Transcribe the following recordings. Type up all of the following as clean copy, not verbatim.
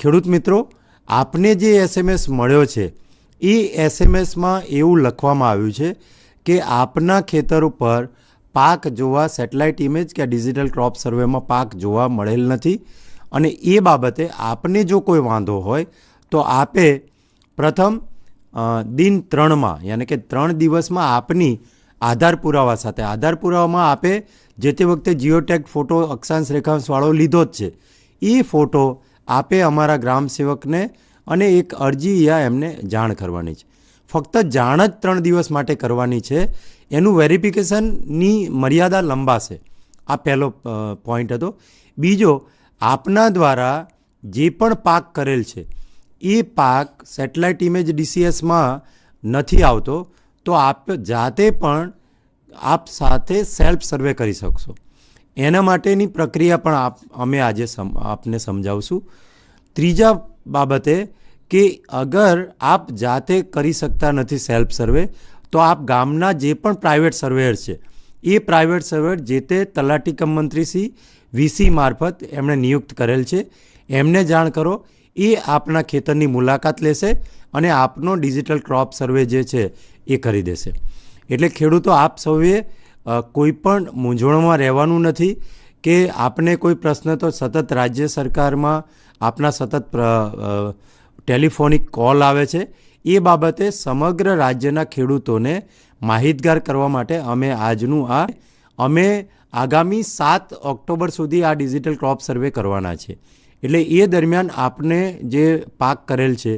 ખેડૂત મિત્રો, આપને જે SMS મળ્યો છે એ SMSમાં એવું લખવામાં આવ્યું છે કે આપના ખેતર ઉપર પાક જોવા સેટેલાઇટ ઇમેજ કે ડિજિટલ ક્રોપ સર્વેમાં પાક જોવા મળેલ નથી અને એ બાબતે આપને જો કોઈ વાંધો હોય તો આપે પ્રથમ દિન 3માં યાની કે 3 દિવસમાં આપની આધાર પુરાવા સાથે આધાર પુરાવામાં આપે જે તે વખતે જીઓટેગ ફોટો અક્ષાંશ રેખાંશવાળો લીધો જ છે એ ફોટો આપે અમારા ગ્રામ સેવકને અને એક અરજી યા એમને જાણ કરવાની છે. ફક્ત જાણ જ 3 દિવસ માટે કરવાની છે. એનું વેરિફિકેશનની મર્યાદા લંબાશે. આ પહેલો પોઈન્ટ હતો. બીજો, આપના દ્વારા જે પણ પાક કરેલ છે એ પાક સેટેલાઇટ ઇમેજ DCSમાં નથી આવતો તો આપ જાતે પણ આપ સાથે સેલ્ફ સર્વે કરી શકશો. એના માટેની પ્રક્રિયા પણ અમે આજે આપને સમજાવશું. ત્રીજા બાબતે કે અગર આપ જાતે કરી શકતા નથી સેલ્ફ સર્વે તો આપ ગામના જે પણ પ્રાઇવેટ સર્વેયર છે એ પ્રાઇવેટ સર્વેયર જે તે તલાટી કમ મંત્રી શ્રી VC મારફત એમણે નિયુક્ત કરેલ છે એમને જાણ કરો. એ આપના ખેતરની મુલાકાત લેશે અને આપનો ડિજિટલ ક્રોપ સર્વે જે છે એ કરી દેશે. એટલે ખેડૂતો, આપ સૌએ કોઈ પણ મૂંઝવણમાં રહેવાનું નથી કે આપને કોઈ પ્રશ્ન તો સતત રાજ્ય સરકારમાં આપના સતત ટેલિફોનિક કોલ આવે છે. એ બાબતે સમગ્ર રાજ્યના ખેડૂતોને માહિતગાર કરવા માટે અમે આગામી 7 ઓક્ટોબર સુધી આ ડિજિટલ ક્રોપ સર્વે કરવાના છે. એટલે એ દરમિયાન આપને જે પાક કરેલ છે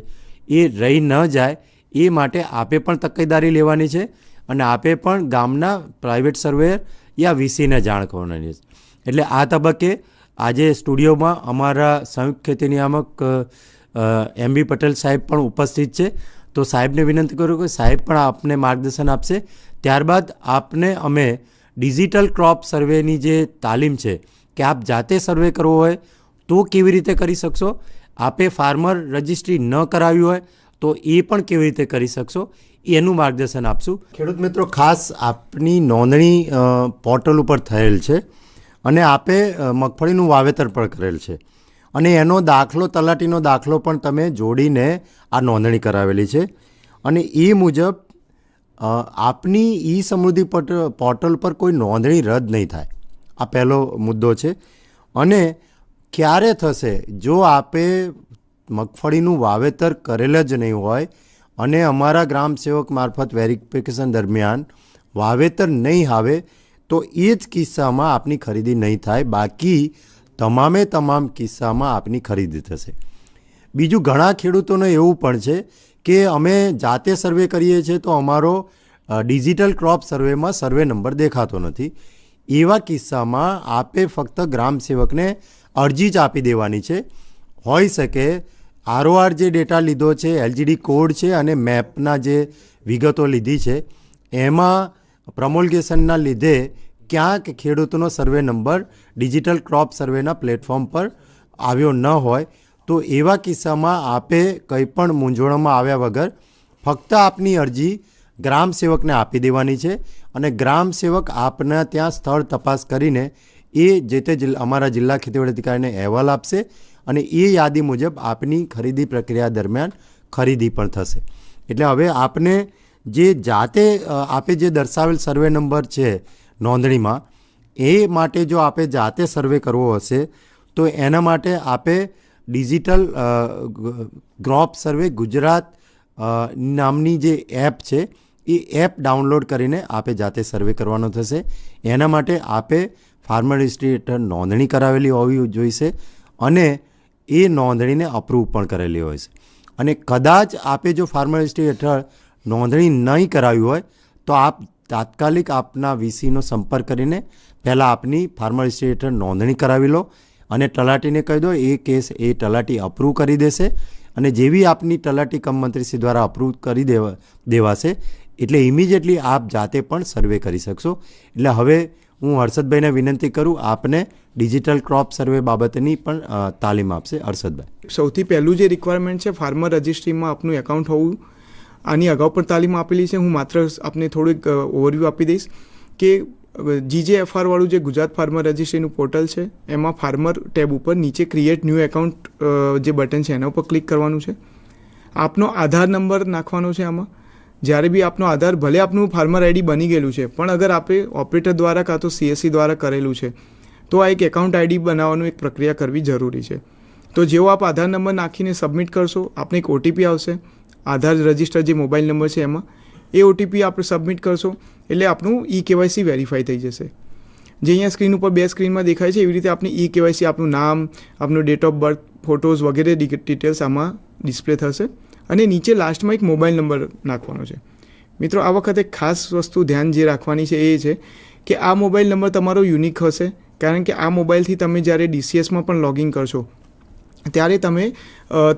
એ રહી ન જાય એ માટે આપે પણ તકેદારી લેવાની છે અને આપે પણ ગામના પ્રાઇવેટ સર્વેયર યા VCને જાણ કરવાની છે. એટલે આ તબક્કે આજે સ્ટુડિયોમાં અમારા સંયુક્ત ખેતી નિયામક MB પટેલ સાહેબ પણ ઉપસ્થિત છે. તો સાહેબને વિનંતી કરું કે સાહેબ પણ આપને માર્ગદર્શન આપશે. ત્યારબાદ આપને અમે ડિજિટલ ક્રોપ સર્વેની જે તાલીમ છે કે આપ જાતે સર્વે કરવો હોય તો કેવી રીતે કરી શકશો, આપે ફાર્મર રજિસ્ટ્રી ન કરાવ્યું હોય તો એ પણ કેવી રીતે કરી શકશો એનું માર્ગદર્શન આપશું. ખેડૂત મિત્રો, ખાસ આપની નોંધણી પોર્ટલ ઉપર થયેલ છે અને આપે મગફળીનું વાવેતર પણ કરેલ છે અને એનો દાખલો, તલાટીનો દાખલો પણ તમે જોડીને આ નોંધણી કરાવેલી છે અને એ મુજબ આપની ઈ સમૃદ્ધિ પોર્ટલ પર કોઈ નોંધણી રદ નહીં થાય. આ પહેલો મુદ્દો છે. અને ક્યારે થશે? જો આપે મગફળીનું વાવેતર કરેલ જ નહીં હોય અને અમારા ગ્રામ સેવક મારફત વેરિફિકેશન દરમિયાન વાવેતર નહીં આવે તો એ જ કિસ્સામાં આપની ખરીદી નહીં થાય. બાકી તમામ કિસ્સામાં આપની ખરીદી થશે. બીજું, ઘણા ખેડૂતોને એવું પણ છે કે અમે જાતે સર્વે કરીએ છીએ તો અમારો ડિજિટલ ક્રોપ સર્વેમાં સર્વે નંબર દેખાતો નથી. એવા કિસ્સામાં આપે ફક્ત ગ્રામ સેવકને અરજી જ આપી દેવાની છે. હોઈ શકે ROR જે ડેટા લીધો છે, LGD કોડ છે અને મેપના જે વિગતો લીધી છે એમાં પ્રમોલ્ગેશનના લીધે ક્યાંક ખેડૂતનો સર્વે નંબર ડિજિટલ ક્રોપ સર્વેના પ્લેટફોર્મ પર આવ્યો ન હોય તો એવા કિસ્સામાં આપે કંઈ પણ મૂંઝવણમાં આવ્યા વગર ફક્ત આપની અરજી ગ્રામ સેવકને આપી દેવાની છે અને ગ્રામ સેવક આપના ત્યાં સ્થળ તપાસ કરીને એ જે તે અમારા જિલ્લા ખેતીવાડી અધિકારીને અહેવાલ આપશે અને એ યાદી મુજબ આપની ખરીદી પ્રક્રિયા દરમિયાન ખરીદી પણ થશે. એટલે હવે આપને જે જાતે આપે જે દર્શાવેલ સર્વે નંબર છે નોંધણીમાં, એ માટે જો આપે જાતે સર્વે કરવો હશે તો એના માટે આપે ડિજિટલ ક્રોપ સર્વે ગુજરાત નામની જે એપ છે એ એપ ડાઉનલોડ કરીને આપે જાતે સર્વે કરવાનો થશે. એના માટે આપે ફાર્મર રજિસ્ટ્રી હેઠળ નોંધણી કરાવેલી હોવી જોઈશે અને એ નોંધણીને અપ્રૂવ પણ કરેલી હોય છે. અને કદાચ આપે જો ફાર્મર રજિસ્ટ્રી હેઠળ નોંધણી નહીં કરાવી હોય તો આપ તાત્કાલિક આપના VCનો સંપર્ક કરીને પહેલાં આપની ફાર્મર રજિસ્ટ્રી હેઠળ નોંધણી કરાવી લો અને તલાટીને કહી દો. એ કેસ એ તલાટી અપ્રૂવ કરી દેશે અને જેવી આપની તલાટી કમ મંત્રીશ્રી દ્વારા અપ્રૂવ કરી દેવાશે એટલે ઇમિડિયેટલી આપ જાતે પણ સર્વે કરી શકશો. એટલે હવે હું હર્ષદભાઈને વિનંતી કરું આપને ડિજિટલ ક્રોપ સર્વે બાબતની પણ તાલીમ આપશે. હર્ષદભાઈ, સૌથી પહેલું જે રિક્વાયરમેન્ટ છે ફાર્મર રજિસ્ટ્રીમાં આપનું એકાઉન્ટ હોવું. આની અગાઉ પણ તાલીમ આપેલી છે. હું માત્ર આપને થોડુંક ઓવરવ્યૂ આપી દઈશ કે GJFR વાળું જે ગુજરાત ફાર્મર રજિસ્ટ્રીનું પોર્ટલ છે એમાં ફાર્મર ટેબ ઉપર નીચે ક્રિએટ ન્યૂ એકાઉન્ટ જે બટન છે એના ઉપર ક્લિક કરવાનું છે. આપનો આધાર નંબર નાખવાનો છે. આમાં જ્યારે બી આપનો આધાર, ભલે આપનું ફાર્મર આઈડી બની ગયેલું છે, પણ અગર આપણે ઓપરેટર દ્વારા કાં તો CSC દ્વારા કરેલું છે તો આ એક એકાઉન્ટ આઈડી બનાવવાનું એક પ્રક્રિયા કરવી જરૂરી છે. તો જેવો આપ આધાર નંબર નાખીને સબમિટ કરશો, આપને એક OTP આવશે. આધાર રજિસ્ટર જે મોબાઈલ નંબર છે એમાં એ OTP આપણે સબમિટ કરશો એટલે આપણું eKYC વેરીફાઈ થઈ જશે. જે અહીંયા સ્ક્રીન ઉપર 2 સ્ક્રીનમાં દેખાય છે એવી રીતે આપની eKYC, આપનું નામ, આપનું ડેટ ઓફ બર્થ, ફોટોઝ વગેરે ડિટેલ્સ આમાં ડિસ્પ્લે થશે અને નીચે લાસ્ટમાં એક મોબાઈલ નંબર નાખવાનો છે. મિત્રો, આ વખતે ખાસ વસ્તુ ધ્યાન જે રાખવાની છે એ છે કે આ મોબાઈલ નંબર તમારો યુનિક હશે, કારણ કે આ મોબાઈલથી તમે જ્યારે DCSમાં પણ લોગિન કરશો ત્યારે તમે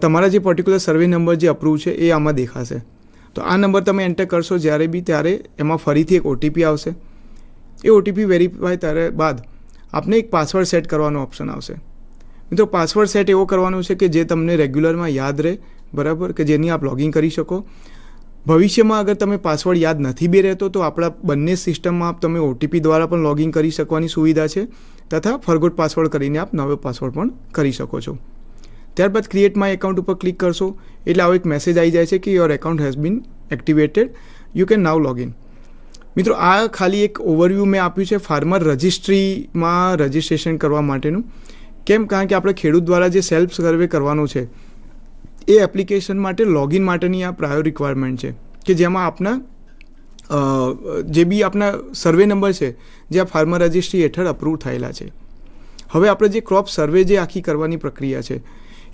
તમારા જે પર્ટિક્યુલર સર્વે નંબર જે અપ્રૂવ છે એ આમાં દેખાશે. તો આ નંબર તમે એન્ટર કરશો જ્યારે બી, ત્યારે એમાં ફરીથી એક OTP આવશે. એ OTP વેરીફાઈ ત્યારે બાદ આપને એક પાસવર્ડ સેટ કરવાનો ઓપ્શન આવશે. મિત્રો, પાસવર્ડ સેટ એવો કરવાનો છે કે જે તમને રેગ્યુલરમાં યાદ રહે, બરાબર, કે જેની આપ લોગિન કરી શકો. ભવિષ્યમાં અગર તમે પાસવર્ડ યાદ નથી બી રહેતો તો આપણા બંને સિસ્ટમમાં આપ તમે OTP દ્વારા પણ લોગિન કરી શકવાની સુવિધા છે, તથા ફરગોટ પાસવર્ડ કરીને આપ નવો પાસવર્ડ પણ કરી શકો છો. ત્યારબાદ ક્રિએટ માય એકાઉન્ટ ઉપર ક્લિક કરશો એટલે આવો એક મેસેજ આવી જાય છે કે your account has been activated, you can now login. મિત્રો, આ ખાલી એક ઓવરવ્યૂ મેં આપ્યું છે ફાર્મર રજિસ્ટ્રીમાં રજિસ્ટ્રેશન કરવા માટેનું. કેમ? કારણ કે આપણે ખેડૂત દ્વારા જે સેલ્ફ સર્વે કરવાનો છે એ એપ્લિકેશન માટે લોગિન માટેની આ પ્રાયોર રિક્વાયરમેન્ટ છે કે જેમાં આપના જે બી આપના સર્વે નંબર છે જે આ ફાર્મર રજિસ્ટ્રી હેઠળ અપ્રૂવ થયેલા છે. હવે આપણે જે ક્રોપ સર્વે જે આખી કરવાની પ્રક્રિયા છે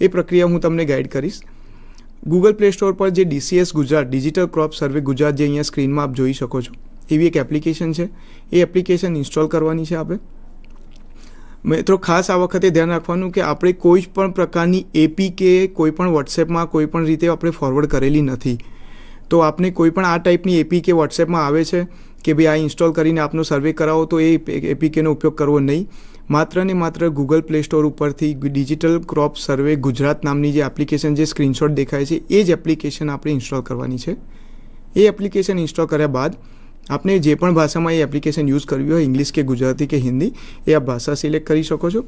એ પ્રક્રિયા હું તમને ગાઈડ કરીશ. ગૂગલ પ્લે સ્ટોર પર જે DCS ગુજરાત, ડિજિટલ ક્રોપ સર્વે ગુજરાત, જે અહીંયા સ્ક્રીનમાં આપ જોઈ શકો છો એવી એક એપ્લિકેશન છે. એ એપ્લિકેશન ઇન્સ્ટોલ કરવાની છે આપણે. મિત્રો, ખાસ આ વખતે ધ્યાન રાખવાનું કે આપણે કોઈ પણ પ્રકારની APK કોઈ પણ વોટ્સએપમાં કોઈ પણ રીતે આપણે ફોરવર્ડ કરેલી નથી. તો આપને કોઈ પણ આ ટાઈપની APK વોટ્સએપમાં આવે છે કે ભાઈ આ ઇન્સ્ટોલ કરીને આપનો સર્વે કરાવો, તો એ APKનો ઉપયોગ કરવો નહીં. માત્ર ને માત્ર ગૂગલ પ્લે સ્ટોર ઉપરથી ડિજિટલ ક્રોપ સર્વે ગુજરાત નામની જે એપ્લિકેશન જે સ્ક્રીનશોટ દેખાય છે એ જ એપ્લિકેશન આપણે ઇન્સ્ટોલ કરવાની છે. એ એપ્લિકેશન ઇન્સ્ટોલ કર્યા બાદ આપને જે પણ ભાષામાં એ એપ્લિકેશન યુઝ કરવી હોય, ઇંગ્લિશ કે ગુજરાતી કે હિન્દી, એ આપ ભાષા સિલેક્ટ કરી શકો છો.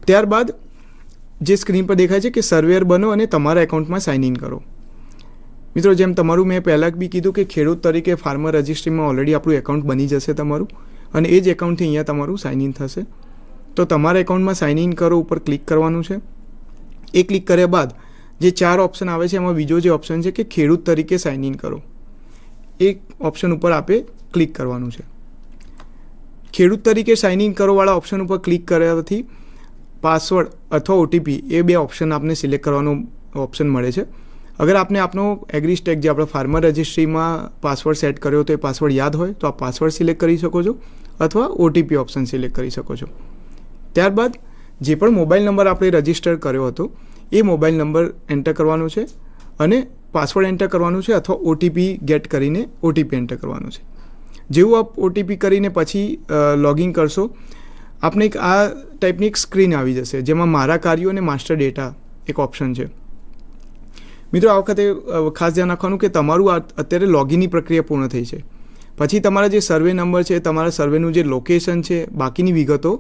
ત્યારબાદ જે સ્ક્રીન પર દેખાય છે કે સર્વેયર બનો અને તમારા એકાઉન્ટમાં સાઇન ઇન કરો. મિત્રો, જેમ તમારું મેં પહેલાં બી કીધું કે ખેડૂત તરીકે ફાર્મર રજિસ્ટ્રીમાં ઓલરેડી આપણું એકાઉન્ટ બની જશે તમારું, અને એ જ એકાઉન્ટથી અહીંયા તમારું સાઇન ઇન થશે. તો તમારા એકાઉન્ટમાં સાઇન ઇન કરો ઉપર ક્લિક કરવાનું છે. એ ક્લિક કર્યા બાદ જે 4 ઓપ્શન આવે છે એમાં બીજો જે ઓપ્શન છે કે ખેડૂત તરીકે સાઇન ઇન કરો, એ ઓપ્શન ઉપર આપે ક્લિક કરવાનું છે. ખેડૂત તરીકે સાઇન ઇન કરોવાળા ઓપ્શન ઉપર ક્લિક કર્યાથી પાસવર્ડ અથવા OTP એ 2 ઓપ્શન આપને સિલેક્ટ કરવાનો ઓપ્શન મળે છે. અગર આપને આપનો એગ્રીસ્ટેક જે આપણે ફાર્મર રજિસ્ટ્રીમાં પાસવર્ડ સેટ કર્યો તો એ પાસવર્ડ યાદ હોય તો આપ પાસવર્ડ સિલેક્ટ કરી શકો છો અથવા OTP ઓપ્શન સિલેક્ટ કરી શકો છો. ત્યારબાદ જે પણ મોબાઈલ નંબર આપણે રજિસ્ટર કર્યો હતો એ મોબાઈલ નંબર એન્ટર કરવાનો છે અને પાસવર્ડ એન્ટર કરવાનું છે અથવા OTP ગેટ કરીને OTP એન્ટર કરવાનું છે. જેવું આપ OTP કરીને પછી લોગિન કરશો આપને એક આ ટાઈપની એક સ્ક્રીન આવી જશે જેમાં મારા કાર્યો અને માસ્ટર ડેટા એક ઓપ્શન છે. મિત્રો, આ વખતે ખાસ ધ્યાન રાખવાનું કે તમારું અત્યારે લોગિનની પ્રક્રિયા પૂર્ણ થઈ છે. પછી તમારા જે સર્વે નંબર છે, તમારા સર્વેનું જે લોકેશન છે, બાકીની વિગતો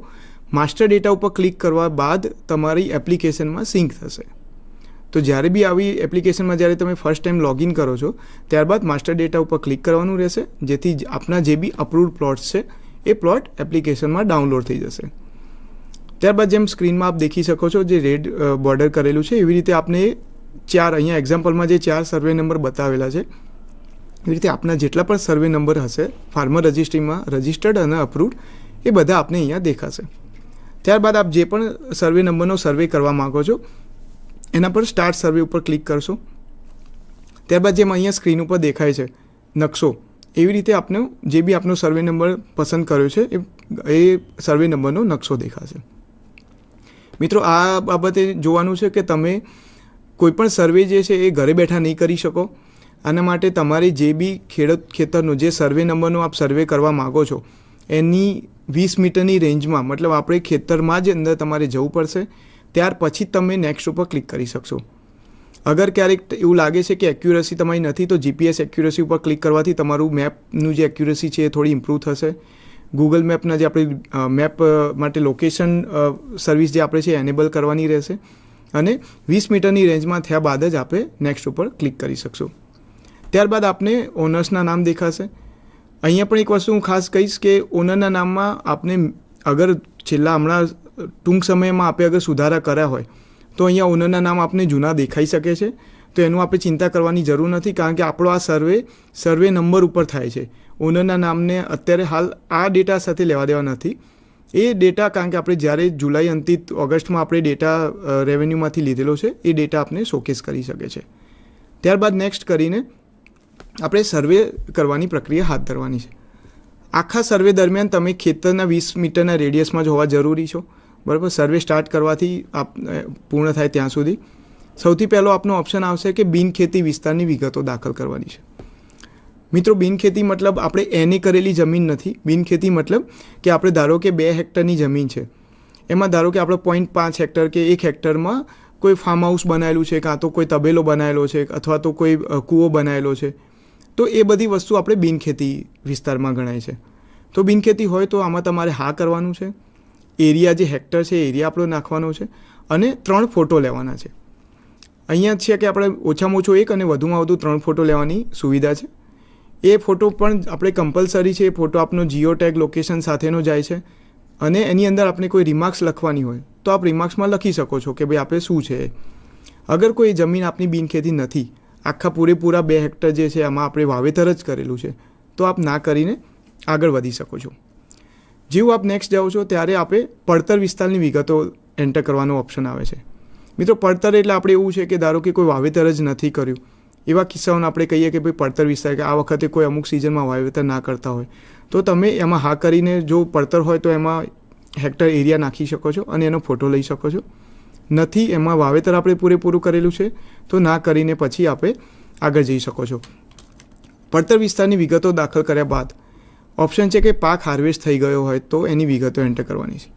માસ્ટર ડેટા ઉપર ક્લિક કરવા બાદ તમારી એપ્લિકેશનમાં સિંક થશે. તો જ્યારે બી આવી એપ્લિકેશનમાં જ્યારે તમે ફર્સ્ટ ટાઈમ લોગિન કરો છો ત્યારબાદ માસ્ટર ડેટા ઉપર ક્લિક કરવાનું રહેશે, જેથી આપના જે બી અપ્રૂવડ પ્લોટ્સ છે એ પ્લોટ એપ્લિકેશનમાં ડાઉનલોડ થઈ જશે. ત્યારબાદ જેમ સ્ક્રીનમાં આપ દેખી શકો છો જે રેડ બોર્ડર કરેલું છે એવી રીતે આપને 4 અહીંયા એક્ઝામ્પલમાં જે 4 સર્વે નંબર બતાવેલા છે એવી રીતે આપના જેટલા પણ સર્વે નંબર હશે ફાર્મર રજિસ્ટ્રીમાં રજિસ્ટર્ડ અને અપ્રૂવડ એ બધા આપને અહીંયા દેખાશે. ત્યારબાદ આપ જે પણ સર્વે નંબરનો સર્વે કરવા માગો છો એના પર સ્ટાર્ટ સર્વે ઉપર ક્લિક કરશો. ત્યારબાદ જેમ અહીંયા સ્ક્રીન ઉપર દેખાય છે નકશો, એવી રીતે આપનો જે બી આપનો સર્વે નંબર પસંદ કર્યો છે એ સર્વે નંબરનો નકશો દેખાશે. મિત્રો, આ બાબતે જોવાનું છે કે તમે કોઈપણ સર્વે જે છે એ ઘરે બેઠા નહીં કરી શકો. આના માટે તમારે જે બી ખેતરનો જે સર્વે નંબરનો આપ સર્વે કરવા માગો છો એની 20 મીટરની રેન્જમાં, મતલબ આપણે ખેતરમાં જ અંદર તમારે જવું પડશે. ત્યાર પછી તમે નેક્સ્ટ ઉપર ક્લિક કરી શકશો. અગર ક્યારેક એવું લાગે છે કે એક્યુરસી તમારી નથી, તો જીપીએસ એક્યુરસી ઉપર ક્લિક કરવાથી તમારું મેપનું જે એક્યુરસી છે એ થોડી ઇમ્પ્રૂવ થશે. ગૂગલ મેપના જે આપણે મેપ માટે લોકેશન સર્વિસ જે આપણે છે એનેબલ કરવાની રહેશે અને 20 મીટરની રેન્જમાં થયા બાદ જ આપણે નેક્સ્ટ ઉપર ક્લિક કરી શકશું. ત્યારબાદ આપને ઓનર્સના નામ દેખાશે. અહીંયા પણ એક વસ્તુ હું ખાસ કહીશ કે ઓનરના નામમાં આપને અગર હમણાં ટૂંક સમયમાં આપણે અગર સુધારા કર્યા હોય તો અહીંયા ઓનરના નામ આપને જૂના દેખાઈ શકે છે. તો એનું આપણે ચિંતા કરવાની જરૂર નથી, કારણ કે આપણો આ સર્વે નંબર ઉપર થાય છે. ઓનરના નામને અત્યારે હાલ આ ડેટા સાથે લેવા દેવા નથી. એ ડેટા કારણ કે આપણે જ્યારે જુલાઈ અંતિત ઓગસ્ટમાં આપણે ડેટા રેવન્યુમાંથી લીધેલો છે એ ડેટા આપણે શોકેસ કરી શકે છે. ત્યારબાદ નેક્સ્ટ કરીને આપણે સર્વે કરવાની પ્રક્રિયા હાથ ધરવાની છે. આખા સર્વે દરમિયાન તમે ખેતરના 20 મીટરના રેડિયસમાં જ હોવા જરૂરી છો, બરાબર. સર્વે સ્ટાર્ટ કરવાથી પૂર્ણ થાય ત્યાં સુધી સૌથી પહેલો આપનો ઓપ્શન આવશે કે બિનખેતી વિસ્તારની વિગતો દાખલ કરવાની છે. મિત્રો, બિનખેતી મતલબ આપણે એને કરેલી જમીન નથી. બિનખેતી મતલબ કે આપણે ધારો કે 2 હેક્ટરની જમીન છે, એમાં ધારો કે આપણે 0.5 હેક્ટર કે 1 હેક્ટરમાં કોઈ ફાર્મ હાઉસ બનાવેલું છે, કાં તો કોઈ તબેલો બનાવેલો છે, અથવા તો કોઈ કૂવો બનાવેલો છે, તો એ બધી વસ્તુ આપણે બિનખેતી વિસ્તારમાં ગણાય છે. તો બિનખેતી હોય તો આમાં તમારે હા કરવાનું છે. એરિયા જે હેક્ટર છે એરિયા આપણો નાખવાનો છે અને 3 ફોટો લેવાના છે. અહીંયા છે કે આપણે ઓછામાં ઓછો 1 અને વધુમાં વધુ 3 ફોટો લેવાની સુવિધા છે. એ ફોટો પણ આપણે કમ્પલસરી છે. એ ફોટો આપનો જીઓ ટેગ લોકેશન સાથેનો જાય છે અને એની અંદર આપણે કોઈ રિમાર્ક્સ લખવાની હોય તો આપ રિમાર્ક્સમાં લખી શકો છો કે ભાઈ આપણે શું છે. અગર કોઈ જમીન આપની બિનખેતી નથી, આખા પૂરેપૂરા 2 હેક્ટર જે છે આમાં આપણે વાવેતર જ કરેલું છે, તો આપ ના કરીને આગળ વધી શકો છો. જેવું આપ નેક્સ્ટ જાઓ છો ત્યારે આપણે પડતર વિસ્તારની વિગતો એન્ટર કરવાનો ઓપ્શન આવે છે. મિત્રો, પડતર એટલે આપણે એવું છે કે ધારો કે કોઈ વાવેતર જ નથી કર્યું, એવા કિસ્સાઓને આપણે કહીએ કે ભાઈ પડતર વિસ્તાર, કે આ વખતે કોઈ અમુક સિઝનમાં વાવેતર ના કરતા હોય તો તમે એમાં હા કરીને જો પડતર હોય તો એમાં હેક્ટર એરિયા નાખી શકો છો અને એનો ફોટો લઈ શકો છો. નથી, એમાં વાવેતર આપણે પૂરેપૂરું કરેલું છે તો ના કરીને પછી આપણે આગળ જઈ શકો છો. પડતર વિસ્તારની વિગતો દાખલ કર્યા બાદ ઓપ્શન છે કે પાક હાર્વેસ્ટ થઈ ગયો હોય તો એની વિગતો એન્ટર કરવાની છે.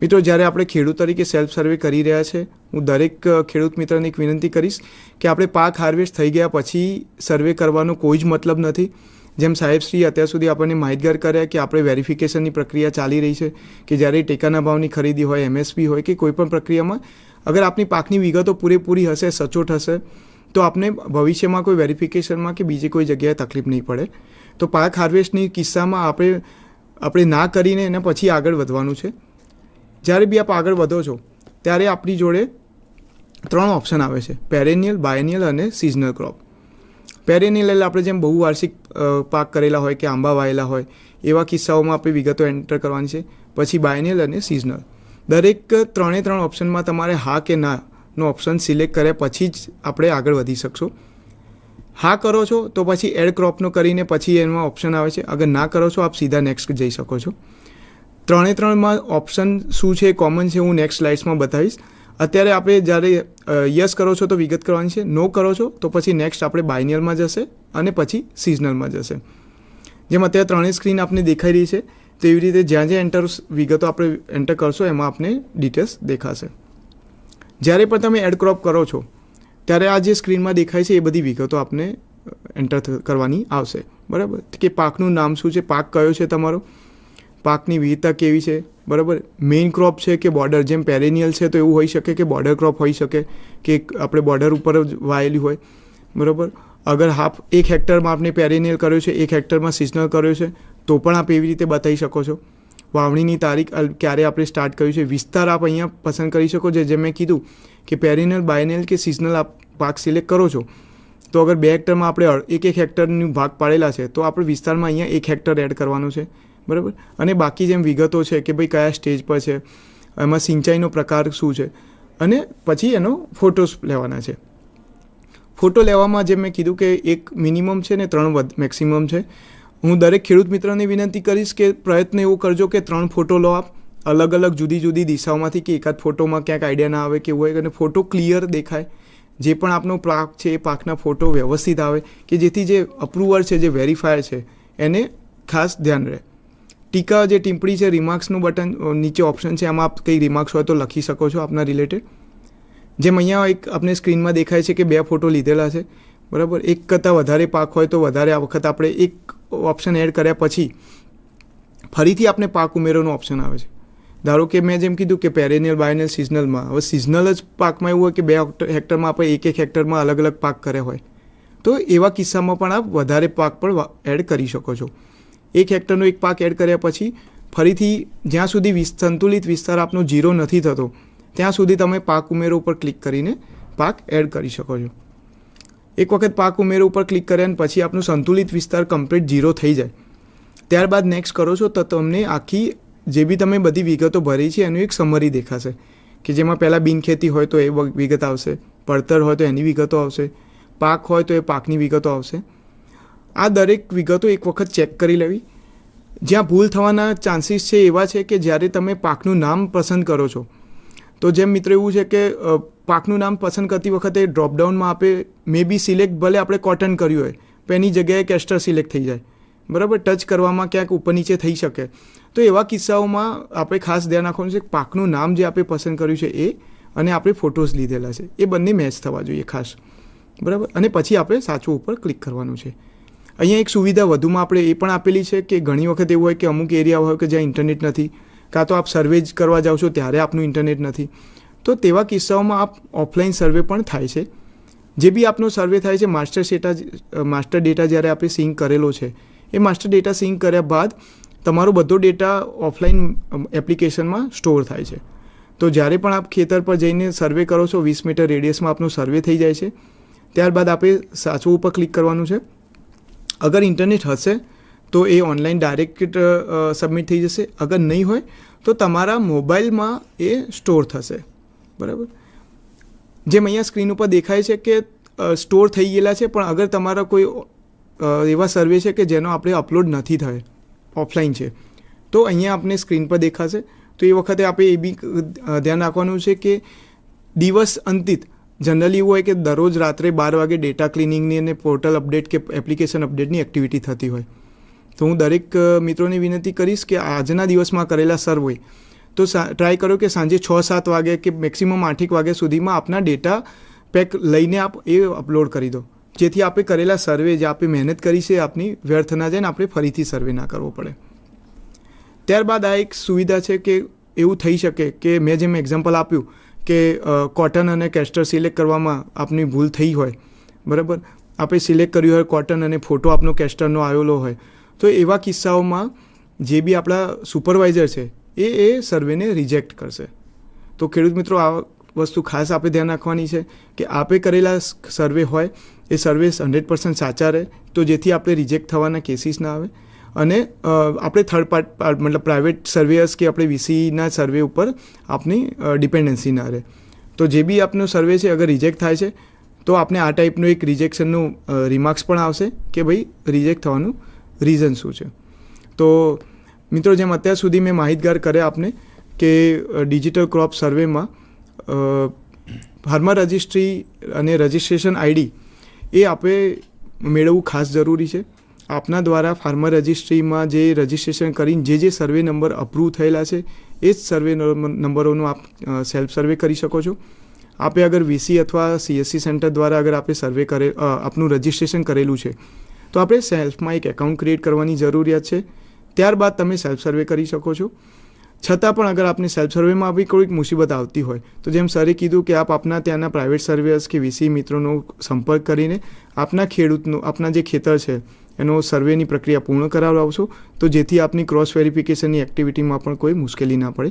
મિત્રો, જ્યારે આપણે ખેડૂત તરીકે સેલ્ફ સર્વે કરી રહ્યા છે, હું દરેક ખેડૂત મિત્રને એક વિનંતી કરીશ કે આપણે પાક હાર્વેસ્ટ થઈ ગયા પછી સર્વે કરવાનો કોઈ જ મતલબ નથી. જેમ સાહેબશ્રી અત્યાર સુધી આપણને માહિતગાર કર્યા કે આપણે વેરિફિકેશનની પ્રક્રિયા ચાલી રહી છે કે જ્યારે ટેકાના ભાવની ખરીદી હોય, એમએસપી હોય કે કોઈપણ પ્રક્રિયામાં અગર આપની પાકની વિગતો પૂરેપૂરી હશે, સચોટ હશે, તો આપને ભવિષ્યમાં કોઈ વેરિફિકેશનમાં કે બીજી કોઈ જગ્યાએ તકલીફ નહીં પડે. તો પાક હાર્વેસ્ટની કિસ્સામાં આપણે ના કરીને એના પછી આગળ વધવાનું છે. જ્યારે બી આપ આગળ વધો છો ત્યારે આપણી જોડે 3 ઓપ્શન આવે છે: પેરેનિયલ, બાયનિયલ અને સિઝનલ ક્રોપ. પેરેનિયલ એટલે આપણે જેમ બહુવાર્ષિક પાક કરેલા હોય કે આંબા વાયેલા હોય એવા કિસ્સાઓમાં આપણે વિગતો એન્ટર કરવાની છે. પછી બાયનિયલ અને સિઝનલ. દરેક 3 ઓપ્શનમાં તમારે હા કે નાનો ઓપ્શન સિલેક્ટ કર્યા પછી જ આપણે આગળ વધી શકશો. હા કરો છો તો પછી એડ ક્રોપનો કરીને પછી એમાં ઓપ્શન આવે છે. અગર ના કરો છો આપ સીધા નેક્સ્ટ જઈ શકો છો. 3માં ઓપ્શન શું છે, કોમન છે, હું નેક્સ્ટ સ્લાઇડ્સમાં બતાવીશ. અત્યારે આપણે જ્યારે યસ કરો છો તો વિગત કરવાની છે, નો કરો છો તો પછી નેક્સ્ટ આપણે બાયનિયલમાં જશે અને પછી સિઝનલમાં જશે. જેમ અત્યારે 3 સ્ક્રીન આપને દેખાઈ રહી છે તેવી રીતે જ્યાં જ્યાં વિગતો આપણે એન્ટર કરશો એમાં આપને ડિટેલ્સ દેખાશે. જ્યારે પણ તમે એડ ક્રોપ કરો છો ત્યારે આ જે સ્ક્રીનમાં દેખાય છે એ બધી વિગતો આપને એન્ટર કરવાની આવશે, બરાબર. કે પાકનું નામ શું છે, પાક કયો છે તમારો, પાકની વિવિધતા કેવી છે, બરાબર. મેઇન ક્રોપ છે કે બોર્ડર, જેમ પેરેનિયલ છે તો એવું હોઈ શકે કે બોર્ડર ક્રોપ હોઈ શકે કે આપણે બોર્ડર ઉપર જ વાયેલી હોય, બરાબર. અગર 1 હેક્ટરમાં આપણે પેરેનિયલ કર્યો છે, 1 હેક્ટરમાં સિઝનલ કર્યો છે તો પણ આપ એવી રીતે બતાવી શકો છો. વાવણીની તારીખ ક્યારે આપણે સ્ટાર્ટ કર્યું છે, વિસ્તાર આપ અહીંયા પસંદ કરી શકો છો. જેમ મેં કીધું કે પેરેનિયલ, બાયનિયલ કે સિઝનલ આપ પાક સિલેક્ટ કરો છો તો અગર 2 હેક્ટરમાં આપણે 1 હેક્ટરનું ભાગ પાડેલા છે તો આપણે વિસ્તારમાં અહીંયા 1 હેક્ટર એડ કરવાનું છે, બરાબર. અને બાકી જેમ વિગતો છે કે ભાઈ કયા સ્ટેજ પર છે, એમાં સિંચાઈનો પ્રકાર શું છે, અને પછી એનો ફોટોસ લેવાના છે. ફોટો લેવામાં જેમ મેં કીધું કે 1 મિનિમમ છે ને 3 મેક્સિમમ છે. હું દરેક ખેડૂત મિત્રને વિનંતી કરીશ કે પ્રયત્ન એવો કરજો કે 3 ફોટો લો આપ, અલગ અલગ જુદી જુદી દિશાઓમાંથી, કે એકાદ ફોટોમાં ક્યાંક આઈડિયા ના આવે કે એવું હોય, અને ફોટો ક્લિયર દેખાય. જે પણ આપનો પાક છે એ પાકના ફોટો વ્યવસ્થિત આવે કે જેથી જે અપ્રુવર છે, જે વેરીફાયર છે એને ખાસ ધ્યાન રહે. ટીકા જે ટિપ્પણી છે, રિમાર્ક્સનું બટન નીચે ઓપ્શન છે, આમાં આપ કંઈ રિમાર્ક્સ હોય તો લખી શકો છો આપના રિલેટેડ. જેમ અહીંયા એક આપણે સ્ક્રીનમાં દેખાય છે કે 2 ફોટો લીધેલા છે, બરાબર. એક કરતાં વધારે પાક હોય તો વધારે આ વખત આપણે એક ઓપ્શન એડ કર્યા પછી ફરીથી આપણે પાક ઉમેરોનો ઓપ્શન આવે છે. ધારો કે મેં જેમ કીધું કે પેરેનિયલ, બાયનિયલ, સિઝનલમાં, હવે સિઝનલ જ પાકમાં એવું હોય કે 2 હેક્ટરમાં આપણે એક હેક્ટરમાં અલગ અલગ પાક કર્યા હોય, તો એવા કિસ્સામાં પણ આપ વધારે પાક પણ એડ કરી શકો છો. 1 હેક્ટરનો એક પાક એડ કર્યા પછી ફરીથી જ્યાં સુધી સંતુલિત વિસ્તાર આપનો 0 નથી થતો ત્યાં સુધી તમે પાક ઉમેરો ઉપર ક્લિક કરીને પાક એડ કરી શકો છો. એક વખત પાક ઉમેરો ઉપર ક્લિક કર્યા પછી આપનું સંતુલિત વિસ્તાર કમ્પ્લીટ 0 થઈ જાય, ત્યારબાદ નેક્સ્ટ કરો છો તો તમને આખી જે બી તમે બધી વિગતો ભરી છે એનું એક સમરી દેખાશે કે જેમાં પહેલાં બિનખેતી હોય તો એ વિગત આવશે, પડતર હોય તો એની વિગતો આવશે, પાક હોય તો એ પાકની વિગતો આવશે. આ દરેક વિગતો એક વખત ચેક કરી લેવી. જ્યાં ભૂલ થવાના ચાન્સીસ છે એવા છે કે જ્યારે તમે પાકનું નામ પસંદ કરો છો, તો જેમ મિત્રો એવું છે કે પાકનું નામ પસંદ કરતી વખતે ડ્રોપડાઉનમાં આપણે મે બી સિલેક્ટ ભલે આપણે કોટન કર્યું હોય તો એની જગ્યાએ કેસ્ટર સિલેક્ટ થઈ જાય, બરાબર. ટચ કરવામાં ક્યાંક ઉપર નીચે થઈ શકે. તો એવા કિસ્સાઓમાં આપણે ખાસ ધ્યાન રાખવાનું છે કે પાકનું નામ જે આપણે પસંદ કર્યું છે એ અને આપણે ફોટોઝ લીધેલા છે એ બંને મેચ થવા જોઈએ ખાસ, બરાબર. અને પછી આપણે સાચું ઉપર ક્લિક કરવાનું છે. અહીંયા એક સુવિધા વધુમાં આપણે એ પણ આપેલી છે કે ઘણી વખત એવું હોય કે અમુક એરિયા હોય કે જ્યાં ઇન્ટરનેટ નથી, કાં તો આપ સર્વે જ કરવા જાઓ છો ત્યારે આપનું ઇન્ટરનેટ નથી, તો તેવા કિસ્સાઓમાં આપ ઓફલાઈન સર્વે પણ થાય છે. જે બી આપનો સર્વે થાય છે માસ્ટર ડેટા જ્યારે આપણે સિંક કરેલો છે એ માસ્ટર ડેટા સિંક કર્યા બાદ તમારો બધો ડેટા ઓફલાઈન એપ્લિકેશનમાં સ્ટોર થાય છે. તો જ્યારે પણ આપ ખેતર પર જઈને સર્વે કરો છો 20 મીટર રેડિયસમાં આપનો સર્વે થઈ જાય છે. ત્યારબાદ આપણે સાચું ઉપર ક્લિક કરવાનું છે. અગર ઇન્ટરનેટ હશે તો એ ઓનલાઈન ડાયરેક્ટ સબમિટ થઈ જશે, અગર નહીં હોય તો તમારા મોબાઈલમાં એ સ્ટોર થશે, બરાબર. જેમ અહીંયા સ્ક્રીન ઉપર દેખાય છે કે સ્ટોર થઈ ગયેલા છે, પણ અગર તમારા કોઈ એવા સર્વે છે કે જેનો આપણે અપલોડ નથી થયો, ઓફલાઈન છે, તો અહીંયા આપણે સ્ક્રીન પર દેખાશે. તો એ વખતે આપણે એ બી ધ્યાન રાખવાનું છે કે દિવસ અંતિત જનરલી એવું હોય કે દરરોજ રાત્રે 12 વાગે ડેટા ક્લિનિંગની અને પોર્ટલ અપડેટ કે એપ્લિકેશન અપડેટની એક્ટિવિટી થતી હોય. તો હું દરેક મિત્રોને વિનંતી કરીશ કે આજના દિવસમાં કરેલા સર્વે તો ટ્રાય કરો કે સાંજે 6-7 વાગે કે મેક્સિમમ 8 વાગ્યા સુધીમાં આપના ડેટા પેક લઈને આપ એ અપલોડ કરી દો, જેથી આપણે કરેલા સર્વે જે આપણે મહેનત કરી છે આપની વ્યર્થ ના જાય ને આપણે ફરીથી સર્વે ના કરવો પડે. ત્યારબાદ આ એક સુવિધા છે કે એવું થઈ શકે કે મેં જેમ એક્ઝામ્પલ આપ્યું કે કોટન અને કેસ્ટર સિલેક્ટ કરવામાં આપની ભૂલ થઈ હોય, બરાબર. આપણે સિલેક્ટ કર્યું હોય કોટન અને ફોટો આપનો કેસ્ટરનો આવેલો હોય, તો એવા કિસ્સાઓમાં જે બી આપણા સુપરવાઇઝર છે એ સર્વેને રિજેક્ટ કરશે. તો ખેડૂત મિત્રો આ વસ્તુ ખાસ આપણે ધ્યાન રાખવાની છે કે આપણે કરેલા સર્વે હોય એ સર્વે 100% સાચા રહે, તો જેથી આપણે રિજેક્ટ થવાના કેસીસ ના આવે. અને આપણે થર્ડ પાર્ટ મતલબ પ્રાઇવેટ સર્વેયર્સ કે આપણે વીસીના સર્વે ઉપર આપની ડિપેન્ડન્સી ના રહે. તો જે બી આપનો સર્વે છે અગર રિજેક્ટ થાય છે તો આપણે આ ટાઈપનું એક રિજેક્શનનું રિમાર્ક્સ પણ આવશે કે ભાઈ રિજેક્ટ થવાનું રીઝન શું છે. તો મિત્રો જેમ અત્યાર સુધી મેં માહિતગાર કર્યા આપને કે ડિજિટલ ક્રોપ સર્વેમાં ફાર્મર રજિસ્ટ્રી અને રજિસ્ટ્રેશન આઈડી એ આપણે મેળવવું ખાસ જરૂરી છે. આપના દ્વારા ફાર્મર રજિસ્ટ્રીમાં જે રજિસ્ટ્રેશન કરીને જે સર્વે નંબર અપ્રૂવ થયેલા છે એ જ સર્વે નંબરોનો આપ સેલ્ફ સર્વે કરી શકો છો. આપે અગર વીસી અથવા સીએસસી સેન્ટર દ્વારા અગર આપણે સર્વે આપનું રજિસ્ટ્રેશન કરેલું છે તો આપણે સેલ્ફમાં એક એકાઉન્ટ ક્રિએટ કરવાની જરૂરિયાત છે. ત્યારબાદ તમે સેલ્ફ સર્વે કરી શકો છો. છતાં પણ અગર આપને સેલ્ફ સર્વેમાં બી કોઈક મુસીબત આવતી હોય તો જેમ સરે કીધું કે આપ આપના ત્યાંના પ્રાઇવેટ સર્વેયર્સ કે વીસી મિત્રોનો સંપર્ક કરીને આપના ખેડૂતનું આપના જે ખેતર છે એનો સર્વેની પ્રક્રિયા પૂર્ણ કરાવડાવશો, તો જેથી આપની ક્રોસ વેરિફિકેશનની એક્ટિવિટીમાં પણ કોઈ મુશ્કેલી ના પડે.